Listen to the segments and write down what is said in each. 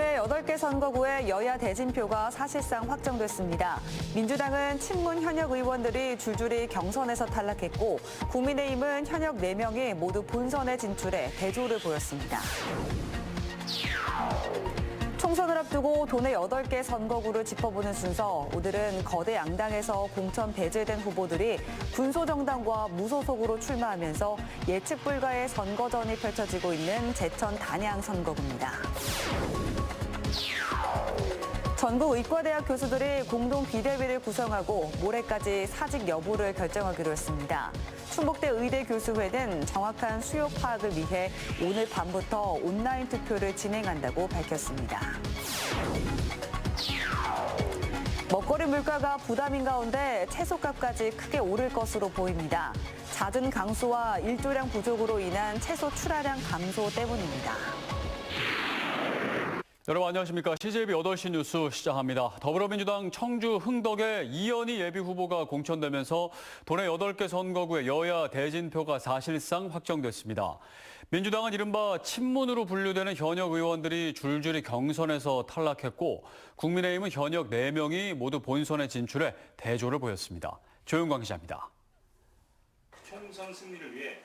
도내 8개 선거구의 여야 대진표가 사실상 확정됐습니다. 민주당은 친문 현역 의원들이 줄줄이 경선에서 탈락했고 국민의힘은 현역 4명이 모두 본선에 진출해 대조를 보였습니다. 총선을 앞두고 도내 8개 선거구를 짚어보는 순서, 오늘은 거대 양당에서 공천 배제된 후보들이 군소정당과 무소속으로 출마하면서 예측 불가의 선거전이 펼쳐지고 있는 제천 단양 선거구입니다. 전국 의과대학 교수들이 공동 비대위를 구성하고 모레까지 사직 여부를 결정하기로 했습니다. 충북대 의대 교수회는 정확한 수요 파악을 위해 오늘 밤부터 온라인 투표를 진행한다고 밝혔습니다. 먹거리 물가가 부담인 가운데 채소값까지 크게 오를 것으로 보입니다. 잦은 강수와 일조량 부족으로 인한 채소 출하량 감소 때문입니다. 여러분 안녕하십니까. CJB 8시 뉴스 시작합니다. 더불어민주당 청주 흥덕의 이현희 예비후보가 공천되면서 도내 8개 선거구의 여야 대진표가 사실상 확정됐습니다. 민주당은 이른바 친문으로 분류되는 현역 의원들이 줄줄이 경선에서 탈락했고 국민의힘은 현역 4명이 모두 본선에 진출해 대조를 보였습니다. 조윤광 기자입니다. 총선 승리를 위해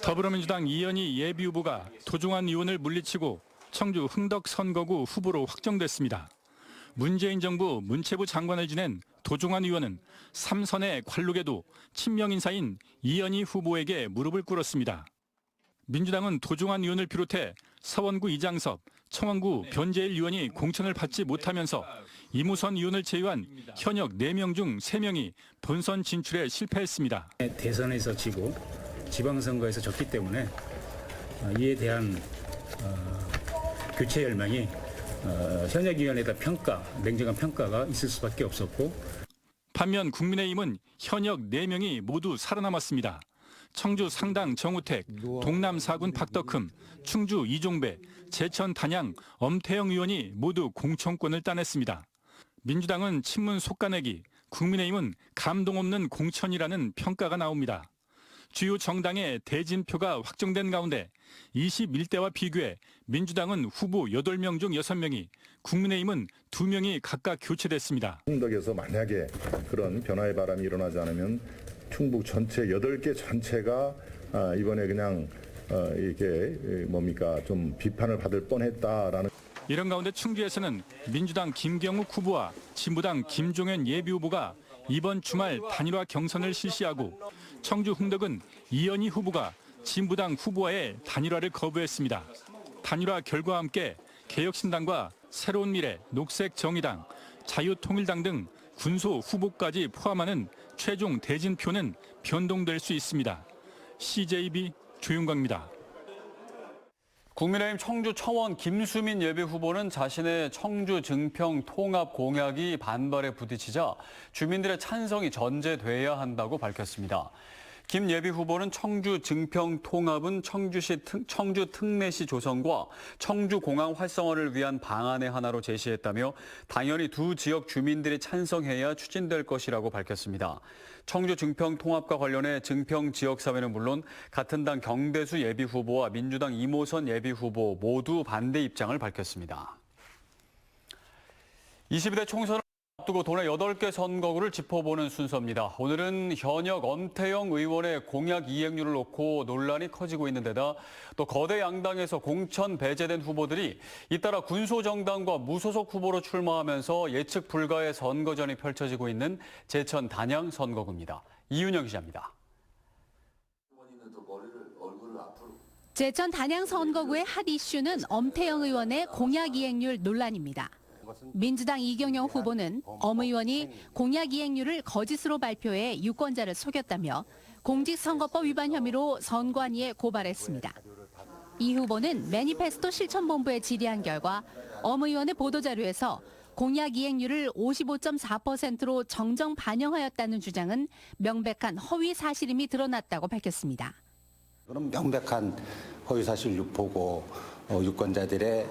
더불어민주당 이현희 예비후보가 도종환 의원을 물리치고 청주 흥덕 선거구 후보로 확정됐습니다. 문재인 정부 문체부 장관을 지낸 도종환 의원은 3선의 관록에도 친명 인사인 이현희 후보에게 무릎을 꿇었습니다. 민주당은 도종환 의원을 비롯해 서원구 이장섭, 청원구 변재일 의원이 공천을 받지 못하면서 이무선 의원을 제외한 현역 4명 중 3명이 본선 진출에 실패했습니다. 대선에서 지고 지방선거에서 졌기 때문에 이에 대한 교체 열망이 현역위원회에다 냉정한 평가가 있을 수밖에 없었고, 반면 국민의힘은 현역 4명이 모두 살아남았습니다. 청주 상당 정우택, 동남 4군 박덕흠, 충주 이종배, 제천 단양 엄태영 의원이 모두 공천권을 따냈습니다. 민주당은 친문 속가내기, 국민의힘은 감동 없는 공천이라는 평가가 나옵니다. 주요 정당의 대진표가 확정된 가운데 21대와 비교해 민주당은 후보 8명 중 6명이, 국민의힘은 2명이 각각 교체됐습니다. 흥덕에서 만약에 그런 변화의 바람이 일어나지 않으면 충북 전체 8개 전체가 이번에 그냥 이게 좀 비판을 받을 뻔했다라는. 이런 가운데 충주에서는 민주당 김경욱 후보와 진보당 김종현 예비후보가 이번 주말 단일화 경선을 실시하고 청주 흥덕은 이현희 후보가 진보당 후보와의 단일화를 거부했습니다. 단일화 결과와 함께 개혁신당과 새로운미래, 녹색정의당, 자유통일당 등 군소 후보까지 포함하는 최종 대진표는 변동될 수 있습니다. CJB 조윤광입니다. 국민의힘 청주 청원 김수민 예비후보는 자신의 청주 증평 통합 공약이 반발에 부딪히자 주민들의 찬성이 전제돼야 한다고 밝혔습니다. 김 예비후보는 청주 증평 통합은 청주 특례시 조성과 청주공항 활성화를 위한 방안의 하나로 제시했다며 당연히 두 지역 주민들이 찬성해야 추진될 것이라고 밝혔습니다. 청주 증평 통합과 관련해 증평 지역사회는 물론 같은 당 경대수 예비후보와 민주당 이모선 예비후보 모두 반대 입장을 밝혔습니다. 22대 총선을 앞두고 도내 8개 선거구를 짚어보는 순서입니다. 오늘은 현역 엄태영 의원의 공약 이행률을 놓고 논란이 커지고 있는 데다 또 거대 양당에서 공천 배제된 후보들이 잇따라 군소정당과 무소속 후보로 출마하면서 예측 불가의 선거전이 펼쳐지고 있는 제천 단양 선거구입니다. 이윤영 기자입니다. 제천 단양 선거구의 핫 이슈는 엄태영 의원의 공약 이행률 논란입니다. 민주당 이경영 후보는 엄 의원이 공약 이행률을 거짓으로 발표해 유권자를 속였다며 공직선거법 위반 혐의로 선관위에 고발했습니다. 이 후보는 매니페스토 실천본부에 질의한 결과 엄 의원의 보도자료에서 공약 이행률을 55.4%로 정정 반영하였다는 주장은 명백한 허위 사실임이 드러났다고 밝혔습니다. 그럼 명백한 허위 사실 보고 유권자들의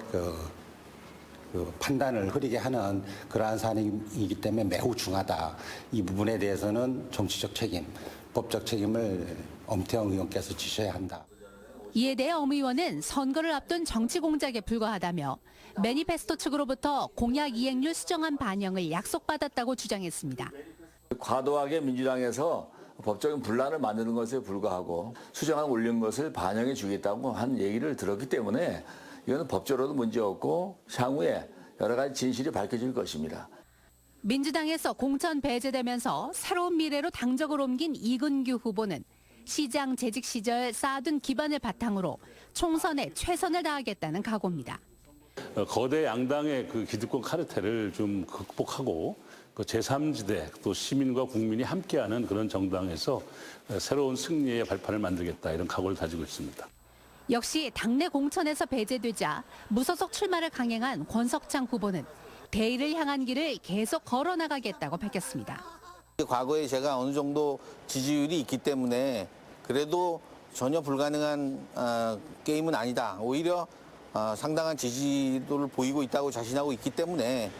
판단을 흐리게 하는 그러한 사안이기 때문에 매우 중하다. 이 부분에 대해서는 정치적 책임, 법적 책임을 엄태영 의원께서 지셔야 한다. 이에 대해 엄 의원은 선거를 앞둔 정치 공작에 불과하다며 매니페스토 측으로부터 공약 이행률 수정안 반영을 약속받았다고 주장했습니다. 과도하게 민주당에서 법적인 분란을 만드는 것에 불과하고 수정안 올린 것을 반영해 주겠다고 한 얘기를 들었기 때문에 이거는 법적으로도 문제없고 향후에 여러 가지 진실이 밝혀질 것입니다. 민주당에서 공천 배제되면서 새로운 미래로 당적을 옮긴 이근규 후보는 시장 재직 시절 쌓아둔 기반을 바탕으로 총선에 최선을 다하겠다는 각오입니다. 거대 양당의 그 기득권 카르텔을 좀 극복하고 그 제3지대 또 시민과 국민이 함께하는 그런 정당에서 새로운 승리의 발판을 만들겠다 이런 각오를 가지고 있습니다. 역시 당내 공천에서 배제되자 무소속 출마를 강행한 권석창 후보는 대의를 향한 길을 계속 걸어나가겠다고 밝혔습니다. 과거에 제가 어느 정도 지지율이 있기 때문에 그래도 전혀 불가능한 게임은 아니다. 오히려 상당한 지지도를 보이고 있다고 자신하고 있기 때문에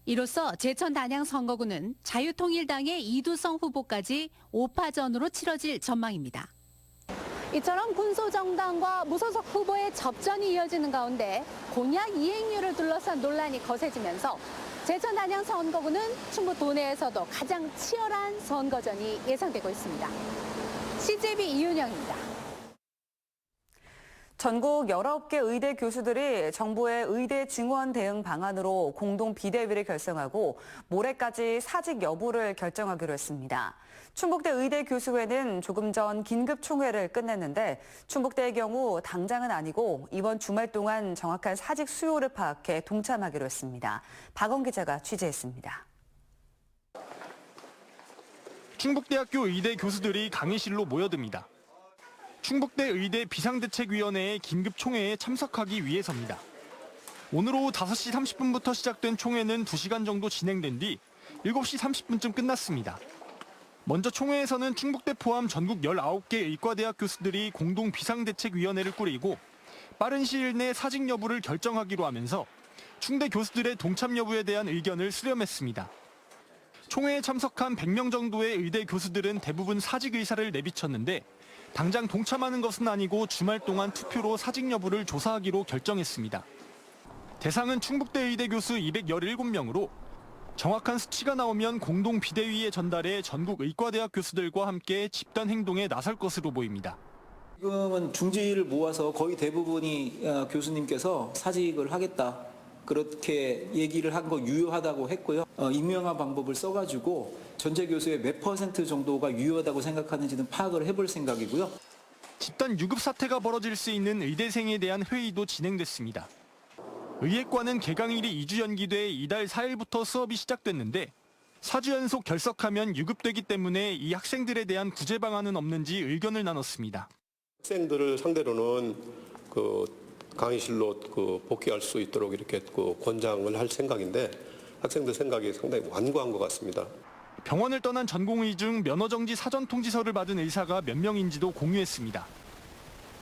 이로써 제천 단양 선거구는 자유통일당의 이두성 후보까지 5파전으로 치러질 전망입니다. 이처럼 군소정당과 무소속 후보의 접전이 이어지는 가운데 공약 이행률을 둘러싼 논란이 거세지면서 제천 단양 선거구는 충북 도내에서도 가장 치열한 선거전이 예상되고 있습니다. CJB 이윤영입니다. 전국 19개 의대 교수들이 정부의 의대 증원 대응 방안으로 공동 비대위를 결성하고 모레까지 사직 여부를 결정하기로 했습니다. 충북대 의대교수회는 조금 전 긴급 총회를 끝냈는데 충북대의 경우 당장은 아니고 이번 주말 동안 정확한 사직 수요를 파악해 동참하기로 했습니다. 박원 기자가 취재했습니다. 충북대학교 의대 교수들이 강의실로 모여듭니다. 충북대 의대 비상대책위원회의 긴급 총회에 참석하기 위해서입니다. 오늘 오후 5시 30분부터 시작된 총회는 2시간 정도 진행된 뒤 7시 30분쯤 끝났습니다. 먼저 총회에서는 충북대 포함 전국 19개 의과대학 교수들이 공동 비상대책위원회를 꾸리고 빠른 시일 내 사직 여부를 결정하기로 하면서 충대 교수들의 동참 여부에 대한 의견을 수렴했습니다. 총회에 참석한 100명 정도의 의대 교수들은 대부분 사직 의사를 내비쳤는데 당장 동참하는 것은 아니고 주말 동안 투표로 사직 여부를 조사하기로 결정했습니다. 대상은 충북대 의대 교수 217명으로 정확한 수치가 나오면 공동 비대위에 전달해 전국 의과대학 교수들과 함께 집단 행동에 나설 것으로 보입니다. 지금은 중지를 모아서 거의 대부분이 교수님께서 사직을 하겠다. 그렇게 얘기를 한 거 유효하다고 했고요. 임명한 방법을 써가지고 전체 교수의 몇 % 정도가 유효하다고 생각하는지는 파악을 해볼 생각이고요. 집단 유급 사태가 벌어질 수 있는 의대생에 대한 회의도 진행됐습니다. 의예과는 개강일이 2주 연기돼 이달 4일부터 수업이 시작됐는데 4주 연속 결석하면 유급되기 때문에 이 학생들에 대한 구제 방안은 없는지 의견을 나눴습니다. 학생들을 상대로는 강의실로 복귀할 수 있도록 이렇게 권장을 할 생각인데 학생들 생각이 상당히 완고한 것 같습니다. 병원을 떠난 전공의 중 면허정지 사전 통지서를 받은 의사가 몇 명인지도 공유했습니다.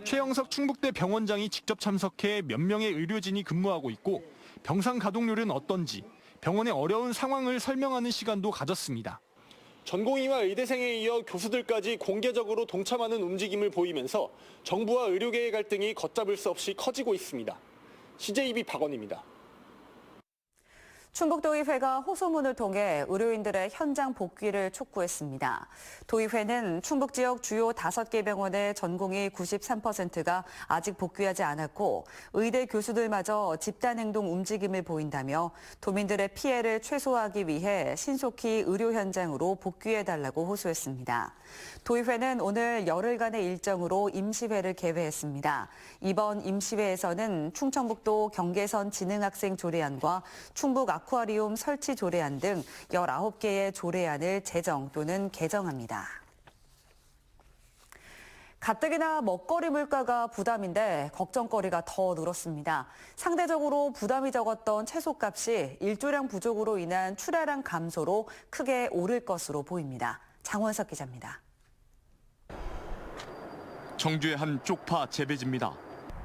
최영석 충북대 병원장이 직접 참석해 몇 명의 의료진이 근무하고 있고 병상 가동률은 어떤지 병원의 어려운 상황을 설명하는 시간도 가졌습니다. 전공의와 의대생에 이어 교수들까지 공개적으로 동참하는 움직임을 보이면서 정부와 의료계의 갈등이 걷잡을 수 없이 커지고 있습니다. CJB 박원입니다. 충북도의회가 호소문을 통해 의료인들의 현장 복귀를 촉구했습니다. 도의회는 충북 지역 주요 5개 병원의 전공의 93%가 아직 복귀하지 않았고 의대 교수들마저 집단행동 움직임을 보인다며 도민들의 피해를 최소화하기 위해 신속히 의료 현장으로 복귀해달라고 호소했습니다. 도의회는 오늘 열흘간의 일정으로 임시회를 개회했습니다. 이번 임시회에서는 충청북도 경계선 지능학생 조례안과 충북 아쿠아리움 설치 조례안 등 19개의 조례안을 제정 또는 개정합니다. 가뜩이나 먹거리 물가가 부담인데 걱정거리가 더 늘었습니다. 상대적으로 부담이 적었던 채소값이 일조량 부족으로 인한 출하량 감소로 크게 오를 것으로 보입니다. 장원석 기자입니다. 청주의 한 쪽파 재배지입니다.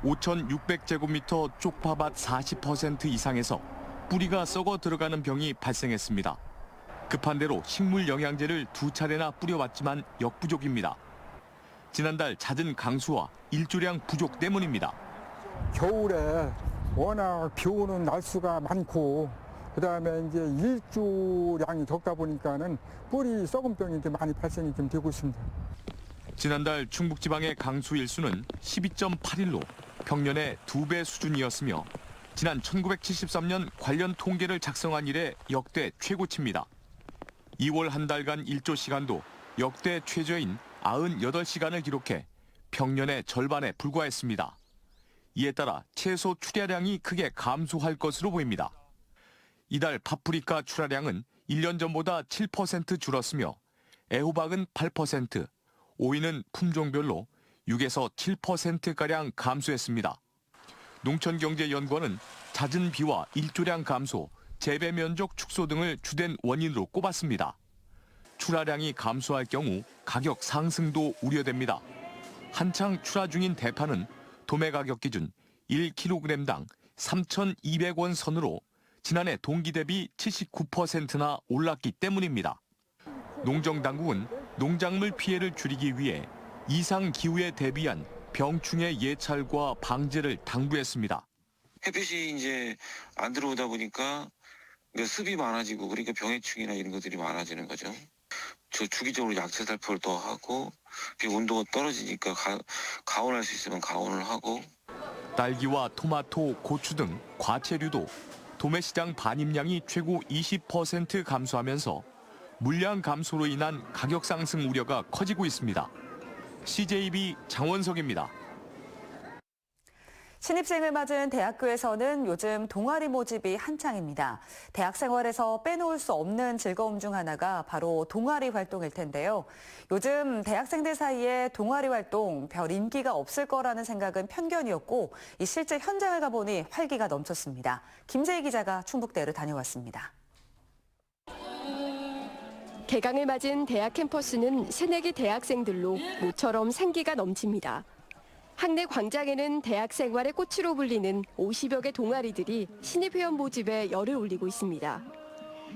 5,600제곱미터 쪽파밭 40% 이상에서 뿌리가 썩어 들어가는 병이 발생했습니다. 급한 대로 식물 영양제를 2차례나 뿌려봤지만 역부족입니다. 지난달 잦은 강수와 일조량 부족 때문입니다. 겨울에 워낙 비 오는 날수가 많고 그다음에 이제 일조량이 적다 보니까는 뿌리 썩은병이 좀 많이 발생이 좀 되고 있습니다. 지난달 충북지방의 강수 일수는 12.8일로 평년의 2배 수준이었으며 지난 1973년 관련 통계를 작성한 이래 역대 최고치입니다. 2월 한 달간 일조 시간도 역대 최저인 98시간을 기록해 평년의 절반에 불과했습니다. 이에 따라 채소 출하량이 크게 감소할 것으로 보입니다. 이달 파프리카 출하량은 1년 전보다 7% 줄었으며 애호박은 8%, 오이는 품종별로 6에서 7%가량 감소했습니다. 농촌경제연구원은 잦은 비와 일조량 감소, 재배 면적 축소 등을 주된 원인으로 꼽았습니다. 출하량이 감소할 경우 가격 상승도 우려됩니다. 한창 출하 중인 대파는 도매 가격 기준 1kg당 3,200원 선으로 지난해 동기 대비 79%나 올랐기 때문입니다. 농정당국은 농작물 피해를 줄이기 위해 이상 기후에 대비한 병충해 예찰과 방제를 당부했습니다. 햇빛이 이제 안 들어오다 보니까 습이 많아지고 그러니까 병해충이나 이런 것들이 많아지는 거죠. 주기적으로 약제 살포를 더 하고 온도가 떨어지니까 가온할 수 있으면 가온을 하고. 딸기와 토마토, 고추 등 과채류도 도매시장 반입량이 최고 20% 감소하면서 물량 감소로 인한 가격 상승 우려가 커지고 있습니다. CJB 장원석입니다. 신입생을 맞은 대학교에서는 요즘 동아리 모집이 한창입니다. 대학 생활에서 빼놓을 수 없는 즐거움 중 하나가 바로 동아리 활동일 텐데요. 요즘 대학생들 사이에 동아리 활동 별 인기가 없을 거라는 생각은 편견이었고 실제 현장을 가보니 활기가 넘쳤습니다. 김세희 기자가 충북대를 다녀왔습니다. 개강을 맞은 대학 캠퍼스는 새내기 대학생들로 모처럼 생기가 넘칩니다. 학내 광장에는 대학 생활의 꽃으로 불리는 50여 개 동아리들이 신입회원 모집에 열을 올리고 있습니다.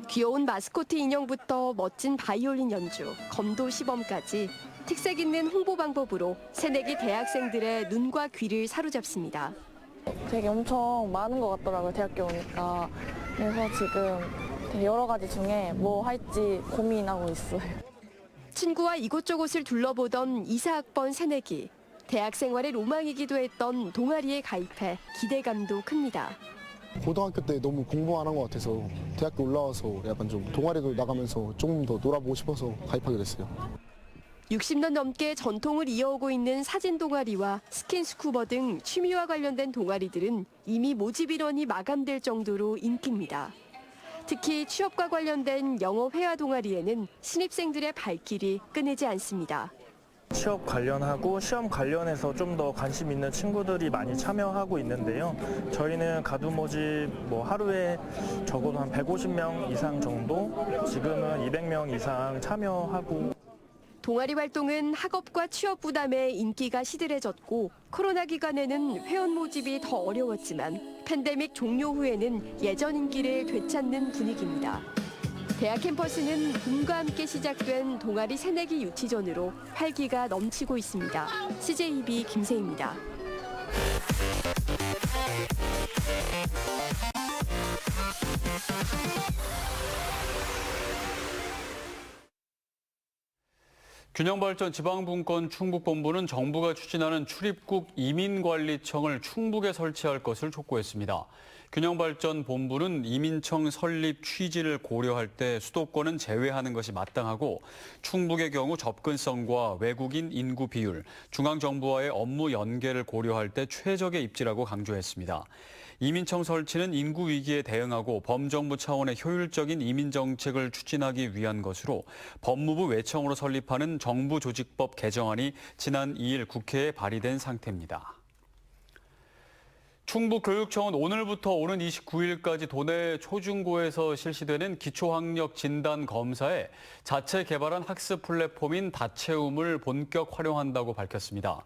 귀여운 마스코트 인형부터 멋진 바이올린 연주, 검도 시범까지 특색 있는 홍보 방법으로 새내기 대학생들의 눈과 귀를 사로잡습니다. 되게 엄청 많은 것 같더라고요, 대학교 오니까. 그래서 지금 되게 여러 가지 중에 뭐 할지 고민하고 있어요. 친구와 이곳저곳을 둘러보던 이사학번 새내기. 대학 생활의 로망이기도 했던 동아리에 가입해 기대감도 큽니다. 고등학교 때 너무 공부 안 한 것 같아서 대학교 올라와서 약간 좀 동아리도 나가면서 조금 더 놀아보고 싶어서 가입하게 됐어요. 60년 넘게 전통을 이어오고 있는 사진 동아리와 스킨스쿠버 등 취미와 관련된 동아리들은 이미 모집 인원이 마감될 정도로 인기입니다. 특히 취업과 관련된 영어 회화 동아리에는 신입생들의 발길이 끊이지 않습니다. 취업 관련하고 시험 관련해서 좀 더 관심 있는 친구들이 많이 참여하고 있는데요. 저희는 가두 모집 하루에 적어도 한 150명 이상 정도, 지금은 200명 이상 참여하고. 동아리 활동은 학업과 취업 부담에 인기가 시들해졌고 코로나 기간에는 회원 모집이 더 어려웠지만 팬데믹 종료 후에는 예전 인기를 되찾는 분위기입니다. 대학 캠퍼스는 붐과 함께 시작된 동아리 새내기 유치전으로 활기가 넘치고 있습니다. CJB 김세희입니다. 균형발전 지방분권 충북본부는 정부가 추진하는 출입국 이민관리청을 충북에 설치할 것을 촉구했습니다. 균형발전 본부는 이민청 설립 취지를 고려할 때 수도권은 제외하는 것이 마땅하고 충북의 경우 접근성과 외국인 인구 비율, 중앙정부와의 업무 연계를 고려할 때 최적의 입지라고 강조했습니다. 이민청 설치는 인구 위기에 대응하고 범정부 차원의 효율적인 이민 정책을 추진하기 위한 것으로 법무부 외청으로 설립하는 정부조직법 개정안이 지난 2일 국회에 발의된 상태입니다. 충북교육청은 오늘부터 오는 29일까지 도내 초중고에서 실시되는 기초학력 진단 검사에 자체 개발한 학습 플랫폼인 다채움을 본격 활용한다고 밝혔습니다.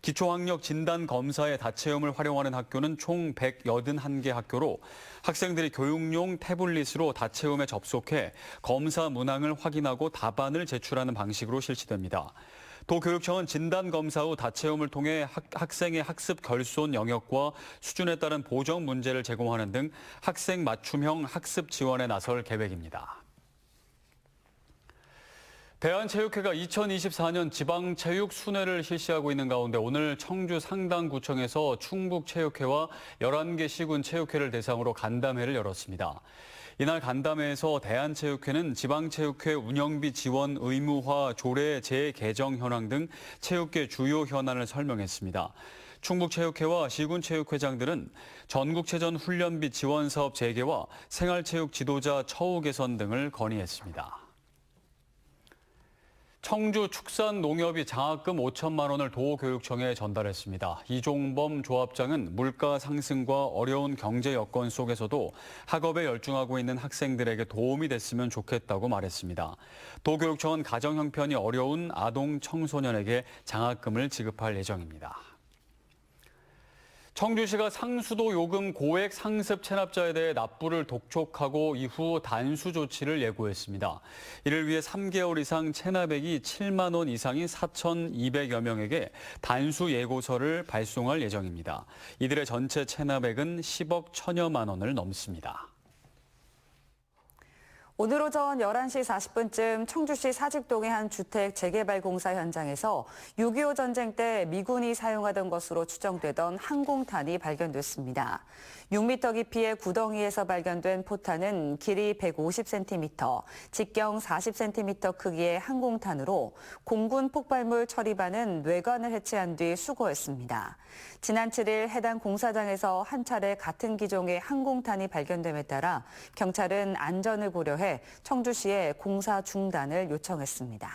기초학력 진단 검사에 다채움을 활용하는 학교는 총 181개 학교로 학생들이 교육용 태블릿으로 다채움에 접속해 검사 문항을 확인하고 답안을 제출하는 방식으로 실시됩니다. 도교육청은 진단검사 후 다채움을 통해 학생의 학습 결손 영역과 수준에 따른 보정 문제를 제공하는 등 학생 맞춤형 학습 지원에 나설 계획입니다. 대한체육회가 2024년 지방체육 순회를 실시하고 있는 가운데 오늘 청주 상당구청에서 충북체육회와 11개 시군 체육회를 대상으로 간담회를 열었습니다. 이날 간담회에서 대한체육회는 지방체육회 운영비 지원 의무화 조례 재개정 현황 등 체육계 주요 현안을 설명했습니다. 충북체육회와 시군체육회장들은 전국체전 훈련비 지원 사업 재개와 생활체육 지도자 처우 개선 등을 건의했습니다. 청주 축산농협이 장학금 5천만 원을 도교육청에 전달했습니다. 이종범 조합장은 물가 상승과 어려운 경제 여건 속에서도 학업에 열중하고 있는 학생들에게 도움이 됐으면 좋겠다고 말했습니다. 도교육청은 가정 형편이 어려운 아동 청소년에게 장학금을 지급할 예정입니다. 청주시가 상수도 요금 고액 상습 체납자에 대해 납부를 독촉하고 이후 단수 조치를 예고했습니다. 이를 위해 3개월 이상 체납액이 7만 원 이상인 4,200여 명에게 단수 예고서를 발송할 예정입니다. 이들의 전체 체납액은 10억 1천여만 원을 넘습니다. 오늘 오전 11시 40분쯤 청주시 사직동의 한 주택 재개발 공사 현장에서 6.25 전쟁 때 미군이 사용하던 것으로 추정되던 항공탄이 발견됐습니다. 6m 깊이의 구덩이에서 발견된 포탄은 길이 150cm, 직경 40cm 크기의 항공탄으로 공군 폭발물 처리반은 뇌관을 해체한 뒤 수거했습니다. 지난 7일 해당 공사장에서 한 차례 같은 기종의 항공탄이 발견됨에 따라 경찰은 안전을 고려해 청주시에 공사 중단을 요청했습니다.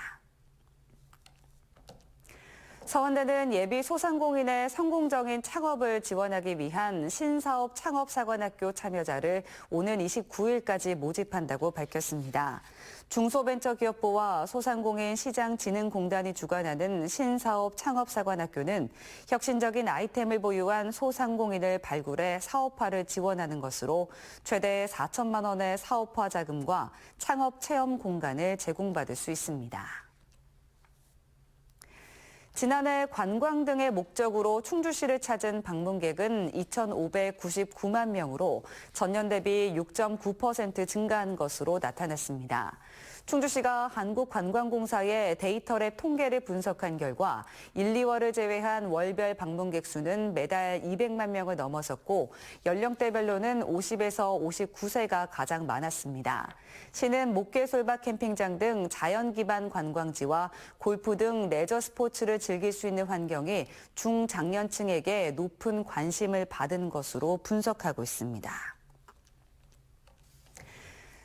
서원대는 예비 소상공인의 성공적인 창업을 지원하기 위한 신사업 창업사관학교 참여자를 오는 29일까지 모집한다고 밝혔습니다. 중소벤처기업부와 소상공인 시장진흥공단이 주관하는 신사업 창업사관학교는 혁신적인 아이템을 보유한 소상공인을 발굴해 사업화를 지원하는 것으로 최대 4천만 원의 사업화 자금과 창업 체험 공간을 제공받을 수 있습니다. 지난해 관광 등의 목적으로 충주시를 찾은 방문객은 2,599만 명으로 전년 대비 6.9% 증가한 것으로 나타났습니다. 충주시가 한국관광공사의 데이터랩 통계를 분석한 결과 1, 2월을 제외한 월별 방문객 수는 매달 200만 명을 넘어섰고 연령대별로는 50에서 59세가 가장 많았습니다. 시는 목계솔밭 캠핑장 등 자연 기반 관광지와 골프 등 레저 스포츠를 즐길 수 있는 환경이 중장년층에게 높은 관심을 받은 것으로 분석하고 있습니다.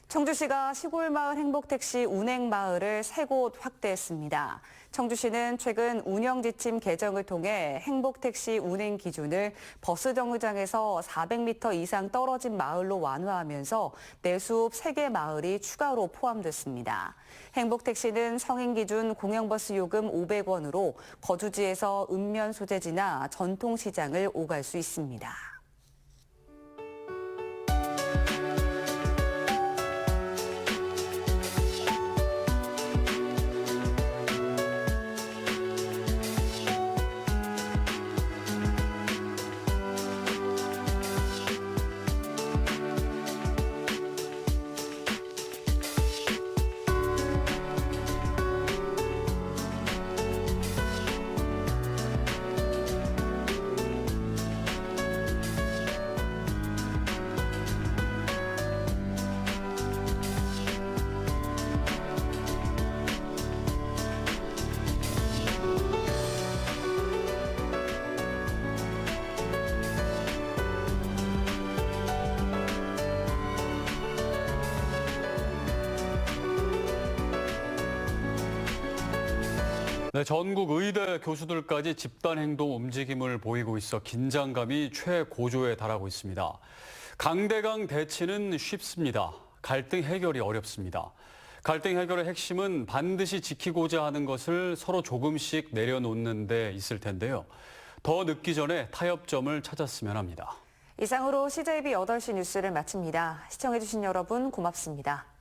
청주시가 시골마을 행복택시 운행마을을 3곳 확대했습니다. 청주시는 최근 운영지침 개정을 통해 행복택시 운행 기준을 버스 정류장에서 400m 이상 떨어진 마을로 완화하면서 내수읍 3개 마을이 추가로 포함됐습니다. 행복택시는 성인 기준 공영버스 요금 500원으로 거주지에서 읍면 소재지나 전통시장을 오갈 수 있습니다. 네, 전국 의대 교수들까지 집단 행동 움직임을 보이고 있어 긴장감이 최고조에 달하고 있습니다. 강대강 대치는 쉽습니다. 갈등 해결이 어렵습니다. 갈등 해결의 핵심은 반드시 지키고자 하는 것을 서로 조금씩 내려놓는 데 있을 텐데요. 더 늦기 전에 타협점을 찾았으면 합니다. 이상으로 CJB 8시 뉴스를 마칩니다. 시청해주신 여러분 고맙습니다.